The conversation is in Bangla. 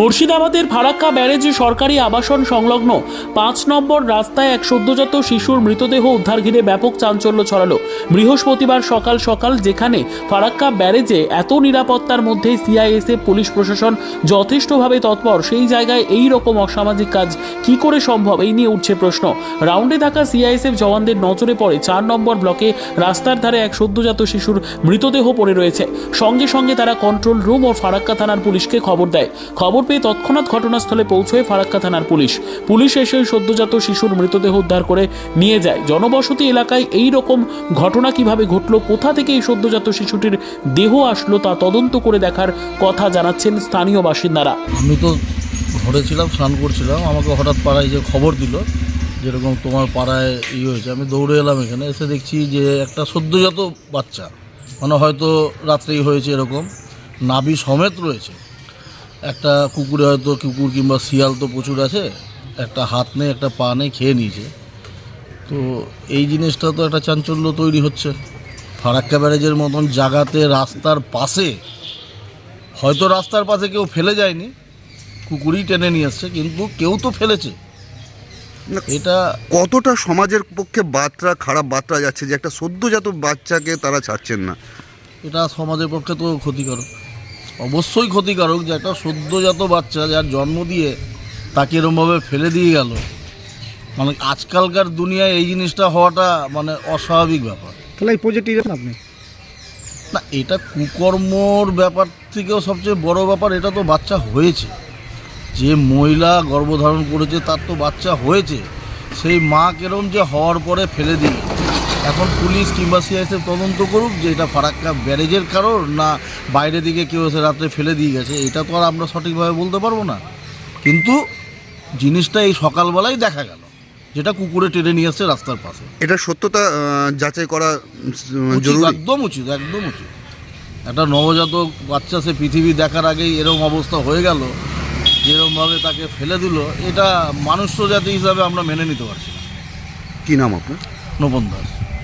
মুর্শিদাবাদের ফারাক্কা ব্যারেজে সরকারি আবাসন সংলগ্ন ৫ নম্বর রাস্তায় এক সদ্যজাত শিশুর মৃতদেহ উদ্ধার ঘিরে ব্যাপক চাঞ্চল্য ছড়ালো বৃহস্পতিবার সকাল সকাল। যেখানে ফারাক্কা ব্যারেজে এত নিরাপত্তার মধ্যে সিআইএসএফ পুলিশ প্রশাসন যথেষ্টভাবে তৎপর, সেই জায়গায় এই রকম অসামাজিক কাজ কি করে সম্ভব, এই নিয়ে উঠছে প্রশ্ন। রাউন্ডে থাকা সিআইএসএফ জওয়ানদের নজরে পড়ে ৪ নম্বর ব্লকে রাস্তার ধারে এক সদ্যজাত শিশুর মৃতদেহ পড়ে রয়েছে। সঙ্গে সঙ্গে তারা কন্ট্রোল রুম ও ফারাক্কা থানার পুলিশকে খবর দেয়। খবর পেয়ে তৎক্ষণাৎ ঘটনাস্থলে পৌঁছয় ফারাক্কা থানার পুলিশ এসে সদ্যজাত শিশুর মৃতদেহ উদ্ধার করে নিয়ে যায়। জনবসতি এলাকায় এই রকম ঘটনা কিভাবে ঘটলো, কোথা থেকে এই সদ্যজাত শিশুটির দেহ আসলো তা তদন্ত করে দেখার কথা জানাচ্ছেন স্থানীয় বাসিন্দারা। আমি তো ঘরেছিলাম, স্নান করছিলাম, আমাকে হঠাৎ পাড়ায় যে খবর দিল যেরকম তোমার পাড়ায় হয়েছে, আমি দৌড়ে এলাম। এখানে এসে দেখছি যে একটা সদ্যজাত বাচ্চা, মানে হয়তো রাত্রেই হয়েছে, এরকম নাভি সমেত রয়েছে। একটা কুকুরে, হয়তো কুকুর কিংবা শিয়াল তো প্রচুর আছে, একটা হাত নেই, একটা পা নেই, খেয়ে নিয়েছে। তো এই জিনিসটা তো একটা চাঞ্চল্য তৈরি হচ্ছে। ফারাক্কা ব্যারেজের মতন জায়গাতে রাস্তার পাশে, হয়তো রাস্তার পাশে কেউ ফেলে যায়নি, কুকুরই টেনে নিয়ে আসছে, কিন্তু কেউ তো ফেলেছে। এটা কতটা সমাজের পক্ষে বার্তা, খারাপ বার্তা যাচ্ছে যে একটা সদ্যজাত বাচ্চাকে তারা ছাড়ছেন না। এটা সমাজের পক্ষে তো ক্ষতিকারক, অবশ্যই ক্ষতিকারক। যে একটা সদ্যজাত বাচ্চা যার জন্ম দিয়ে তাকে এরমভাবে ফেলে দিয়ে গেল, মানে আজকালকার দুনিয়ায় এই জিনিসটা হওয়াটা মানে অস্বাভাবিক ব্যাপার। তাহলে এই প্রজেক্টে যাবেন আপনি না, এটা কুকর্মর ব্যাপার থেকেও সবচেয়ে বড় ব্যাপার, এটা তো বাচ্চা হয়েছে। যে মহিলা গর্ভধারণ করেছে তার তো বাচ্চা হয়েছে, সেই মা কেরম যে হওয়ার পরে ফেলে দিয়ে। এখন পুলিশ কিংবা সিআইএসএফ তদন্ত করুক যে এটা ফারাক্কা ব্যারেজের কারণ না বাইরে দিকে কেউ এসে রাত্রে ফেলে দিয়ে গেছে, এটা তো আর আমরা সঠিকভাবে বলতে পারবো না। কিন্তু জিনিসটা এই সকালবেলায় দেখা গেল, যেটা কুকুরে টেনে নিয়ে আসছে রাস্তার পাশে। এটা সত্যতা যাচাই করা জরুরি। একদম উচিত, একদম উচিত। একটা নবজাতক বাচ্চা সে পৃথিবী দেখার আগেই এরকম অবস্থা হয়ে গেল, যেরকমভাবে তাকে ফেলে দিল, এটা মানুষ্য জাতি হিসাবে আমরা মেনে নিতে পারছি না। কি নাম আপনার? নবন দাস।